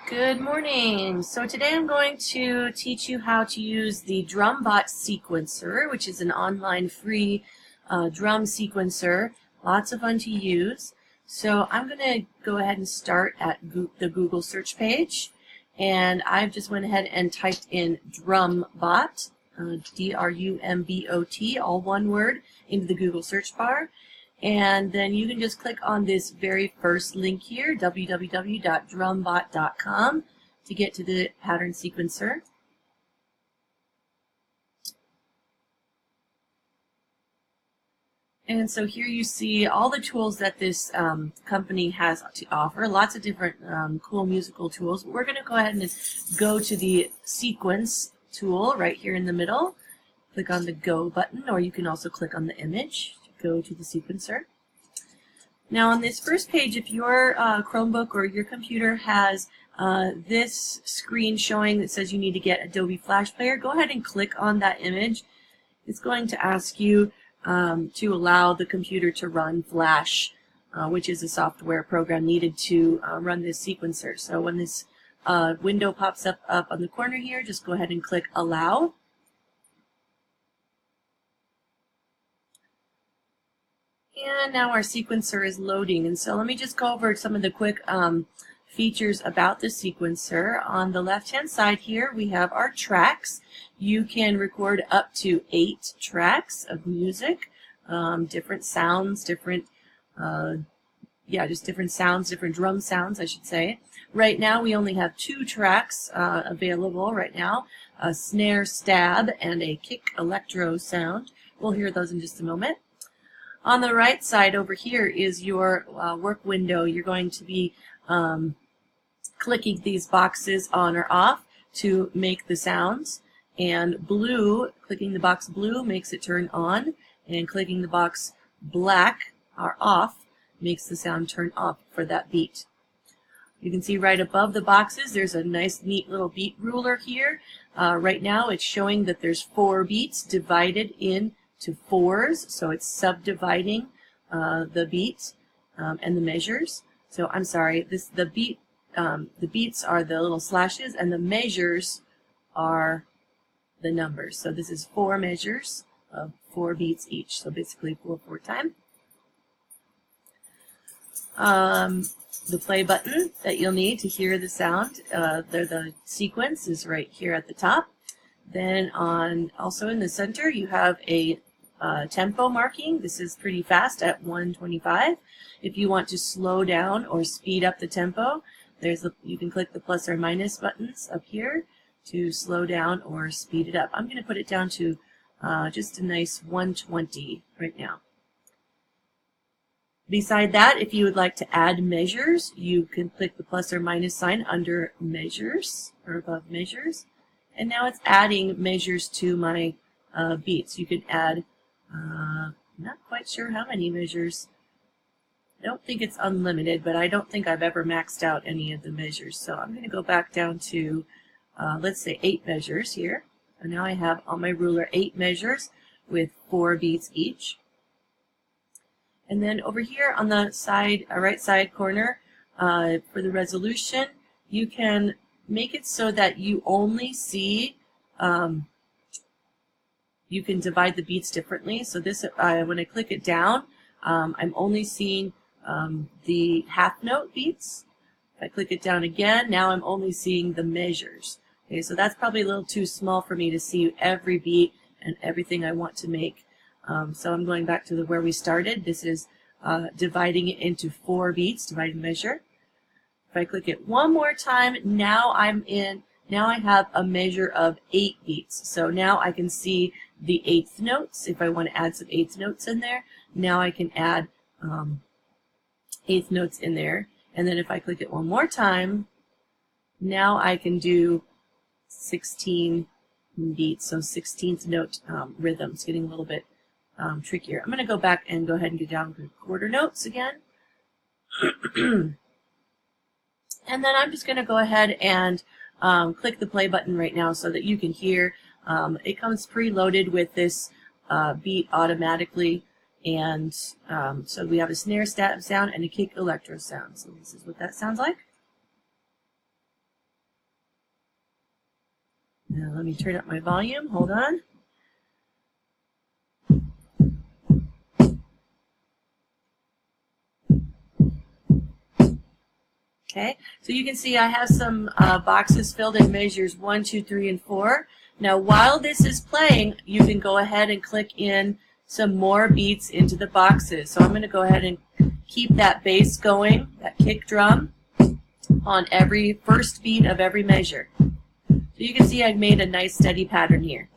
Good morning. So today I'm going to teach you how to use the Drumbot sequencer, which is an online free drum sequencer. Lots of fun to use. So I'm going to go ahead and start at the Google search page. And I've just went ahead and typed in Drumbot, D-R-U-M-B-O-T, all one word, into the Google search bar. And then you can just click on this very first link here, www.drumbot.com, to get to the pattern sequencer. And so here you see all the tools that this company has to offer, lots of different cool musical tools. But we're going to go ahead and just go to the sequence tool right here in the middle. Click on the Go button, or you can also click on the image to go to the sequencer. Now on this first page, if your Chromebook or your computer has this screen showing that says you need to get Adobe Flash Player, go ahead and click on that image. It's going to ask you to allow the computer to run Flash, which is a software program needed to run this sequencer. So when this window pops up on the corner here, just go ahead and click Allow. And now our sequencer is loading. And so let me just go over some of the quick features about the sequencer. On the left-hand side here, we have our tracks. You can record up to 8 tracks of music, different sounds, different sounds, different drum sounds, I should say. Right now, we only have 2 tracks available right now, a snare stab and a kick electro sound. We'll hear those in just a moment. On the right side over here is your work window. You're going to be clicking these boxes on or off to make the sounds. And blue, clicking the box blue makes it turn on, and clicking the box black or off makes the sound turn off for that beat. You can see right above the boxes there's a nice neat little beat ruler here. Right now it's showing that there's 4 beats divided into 4s, so it's subdividing the beat and the measures. So I'm sorry, the beats are the little slashes, and the measures are the numbers. So this is 4 measures of 4 beats each. So basically 4 time. The play button that you'll need to hear the sound, the sequence is right here at the top. Then also in the center you have a tempo marking. This is pretty fast at 125. If you want to slow down or speed up the tempo, you can click the plus or minus buttons up here to slow down or speed it up. I'm going to put it down to just a nice 120 right now. Beside that, if you would like to add measures, you can click the plus or minus sign under measures or above measures. And now it's adding measures to my beats. You can add, not quite sure how many measures. I don't think it's unlimited, but I don't think I've ever maxed out any of the measures. So I'm going to go back down to, let's say 8 measures here. And now I have on my ruler 8 measures with 4 beats each. And then over here on the side, right side corner, for the resolution, you can make it so that you only see, you can divide the beats differently. So this, when I click it down, I'm only seeing the half note beats. If I click it down again, now I'm only seeing the measures. Okay, so that's probably a little too small for me to see every beat and everything I want to make. So I'm going back to where we started. This is dividing it into 4 beats, dividing measure. If I click it one more time, now I have a measure of 8 beats. So now I can see the 8th notes. If I want to add some 8th notes in there, now I can add 8th notes in there. And then if I click it one more time, now I can do 16 beats, so 16th note rhythm. It's getting a little bit trickier. I'm going to go back and go ahead and get down to quarter notes again. And then I'm just going to go ahead and click the play button right now so that you can hear. It comes preloaded with this beat automatically, and so we have a snare stab sound and a kick electro sound. So this is what that sounds like. Now let me turn up my volume. Hold on. Okay, so you can see I have some boxes filled in measures 1, 2, 3, and 4. Now while this is playing, you can go ahead and click in some more beats into the boxes. So I'm going to go ahead and keep that bass going, that kick drum, on every first beat of every measure. So you can see I've made a nice steady pattern here.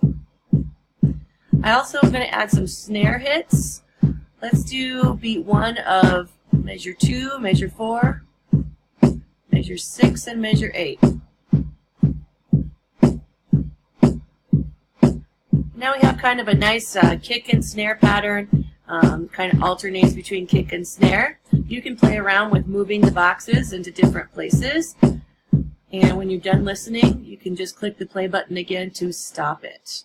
I also am going to add some snare hits. Let's do beat 1 of measure 2, measure 4, measure 6, and measure 8. Now we have kind of a nice kick and snare pattern, kind of alternates between kick and snare. You can play around with moving the boxes into different places. And when you're done listening, you can just click the play button again to stop it.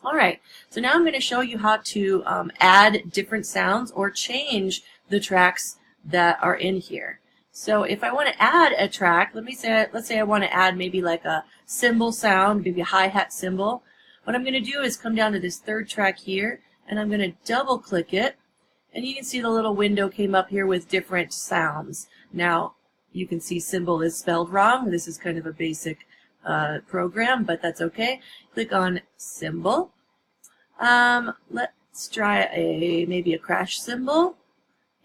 Alright, so now I'm going to show you how to add different sounds or change the tracks that are in here. So if I want to add a track, let's say I want to add maybe like a cymbal sound, maybe a hi-hat cymbal. What I'm going to do is come down to this third track here, and I'm going to double click it, and you can see the little window came up here with different sounds. Now you can see cymbal is spelled wrong. This is kind of a basic program, but that's okay. Click on cymbal. Let's try maybe a crash cymbal.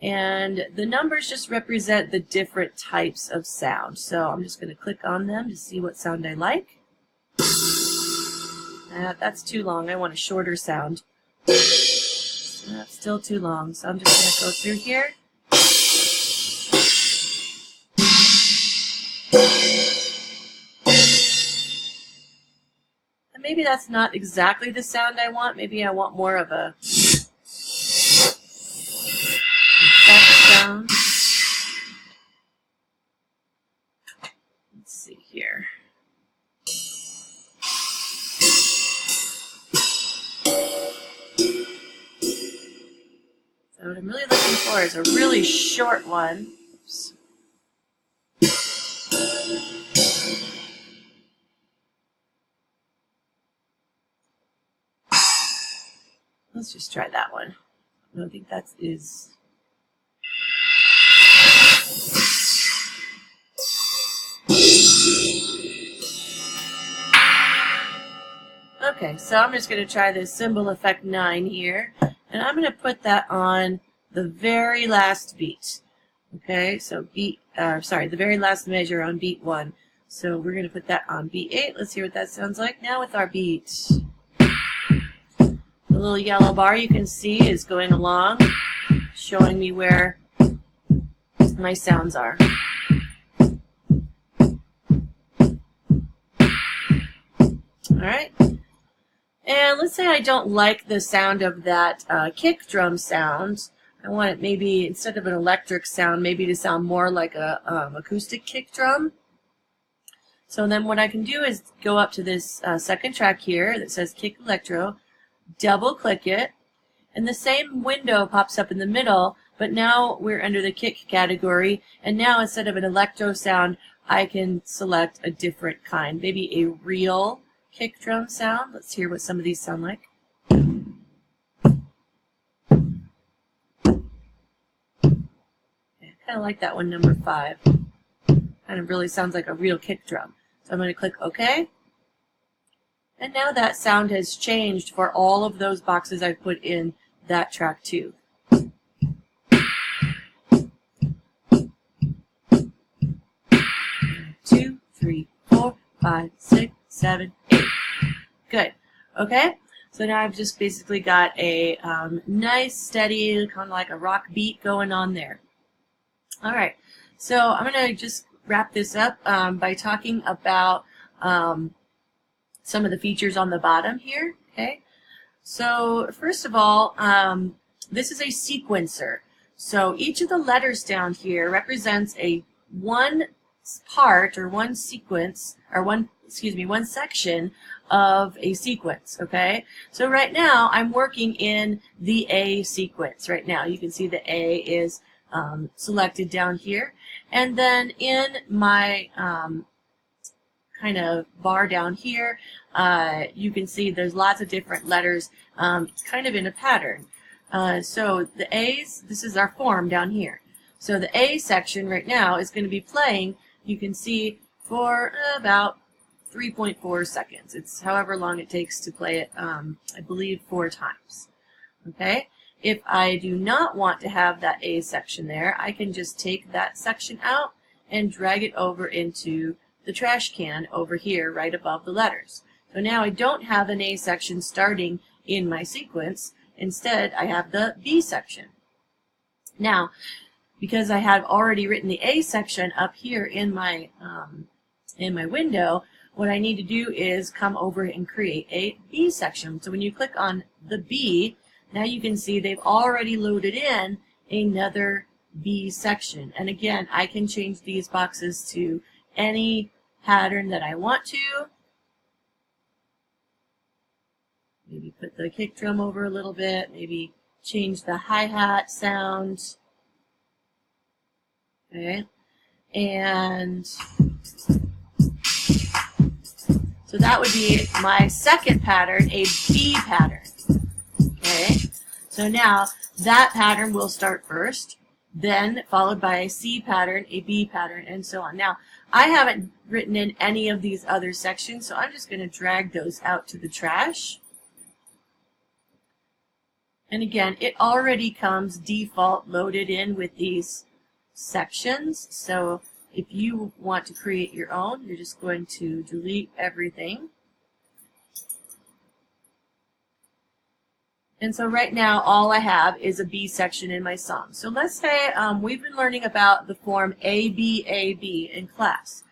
And the numbers just represent the different types of sound. So I'm just going to click on them to see what sound I like. That's too long. I want a shorter sound. That's still too long. So I'm just going to go through here. And maybe that's not exactly the sound I want. Maybe I want more of a sound. Let's see here. So what I'm really looking for is a really short one. Oops. Let's just try that one. I don't think that is. Okay, so I'm just going to try this cymbal effect 9 here, and I'm going to put that on the very last beat. Okay, so the very last measure on beat 1. So we're going to put that on beat 8. Let's hear what that sounds like now with our beat. The little yellow bar you can see is going along, showing me where my sounds are. Alright. And let's say I don't like the sound of that kick drum sound. I want it maybe, instead of an electric sound, maybe to sound more like a acoustic kick drum. So then what I can do is go up to this second track here that says Kick Electro, double click it, and the same window pops up in the middle, but now we're under the kick category, and now instead of an electro sound, I can select a different kind, maybe a real kick drum sound. Let's hear what some of these sound like. I kind of like that one, number 5. Kind of really sounds like a real kick drum. So I'm going to click OK. And now that sound has changed for all of those boxes I've put in that track too. 2, 3, 4, 5, 6, 7, 8. Good. Okay. So now I've just basically got a nice, steady, kind of like a rock beat going on there. All right. So I'm going to just wrap this up by talking about some of the features on the bottom here. Okay. So first of all, this is a sequencer. So each of the letters down here represents one part or one sequence or one section of a sequence. Okay. So right now I'm working in the A sequence. Right now you can see the A is selected down here, and then in my kind of bar down here, you can see there's lots of different letters kind of in a pattern. So the A's, this is our form down here. So the A section right now is going to be playing, you can see, for about 3.4 seconds. It's however long it takes to play it, I believe 4 times. Okay? If I do not want to have that A section there, I can just take that section out and drag it over into the trash can over here right above the letters. So now I don't have an A section starting in my sequence. Instead, I have the B section. Now, because I have already written the A section up here in my window, what I need to do is come over and create a B section. So when you click on the B, now you can see they've already loaded in another B section. And again, I can change these boxes to any pattern that I want to. Maybe put the kick drum over a little bit, maybe change the hi-hat sound. Okay, and so that would be my second pattern, a B pattern. Okay, so now that pattern will start first, then followed by a C pattern, a B pattern, and so on. Now, I haven't written in any of these other sections, so I'm just going to drag those out to the trash. And again, it already comes default loaded in with these sections. So if you want to create your own, you're just going to delete everything. And so right now, all I have is a B section in my song. So let's say we've been learning about the form ABAB in class.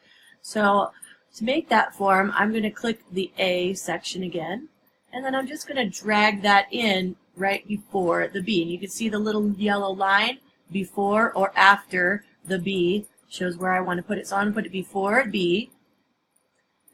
So to make that form, I'm going to click the A section again, and then I'm just going to drag that in right before the B. And you can see the little yellow line before or after the B shows where I want to put it. So I'm going to put it before B.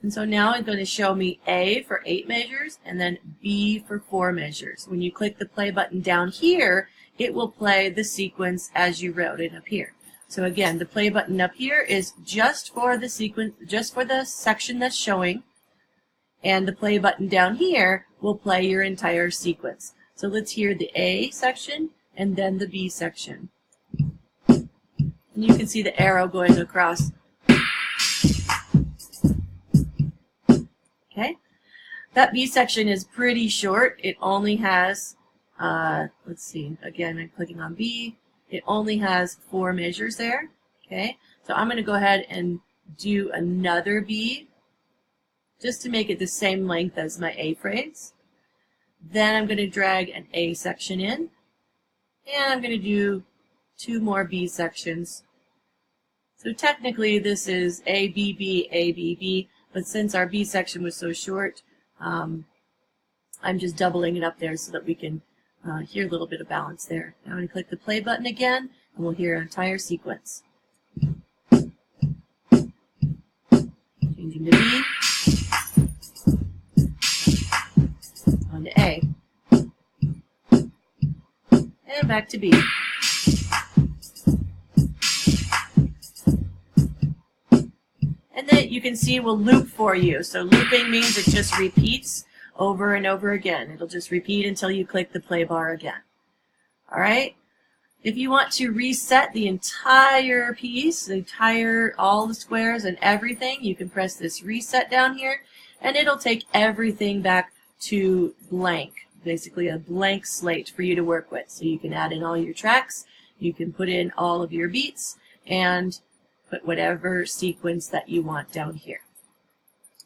And so now it's going to show me A for 8 measures and then B for 4 measures. When you click the play button down here, it will play the sequence as you wrote it up here. So again, the play button up here is just for the sequence, just for the section that's showing, and the play button down here will play your entire sequence. So let's hear the A section and then the B section. And you can see the arrow going across. Okay, that B section is pretty short. It only has, let's see, again, I'm clicking on B. It only has 4 measures there. Okay, so I'm going to go ahead and do another B just to make it the same length as my A phrase. Then I'm going to drag an A section in, and I'm going to do 2 more B sections. So technically this is ABB, ABB, but since our B section was so short, I'm just doubling it up there so that we can hear a little bit of balance there. Now I'm going to click the play button again, and we'll hear an entire sequence. Changing to B, on to A, and back to B. And then you can see will loop for you. So looping means it just repeats over and over again. It'll just repeat until you click the play bar again. All right? If you want to reset the entire piece, all the squares and everything, you can press this reset down here, and it'll take everything back to blank, basically a blank slate for you to work with. So you can add in all your tracks, you can put in all of your beats, and put whatever sequence that you want down here.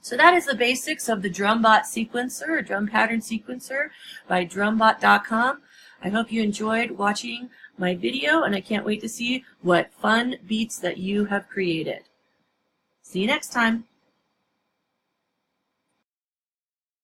So that is the basics of the Drumbot sequencer, or drum pattern sequencer by Drumbot.com. I hope you enjoyed watching my video, and I can't wait to see what fun beats that you have created. See you next time.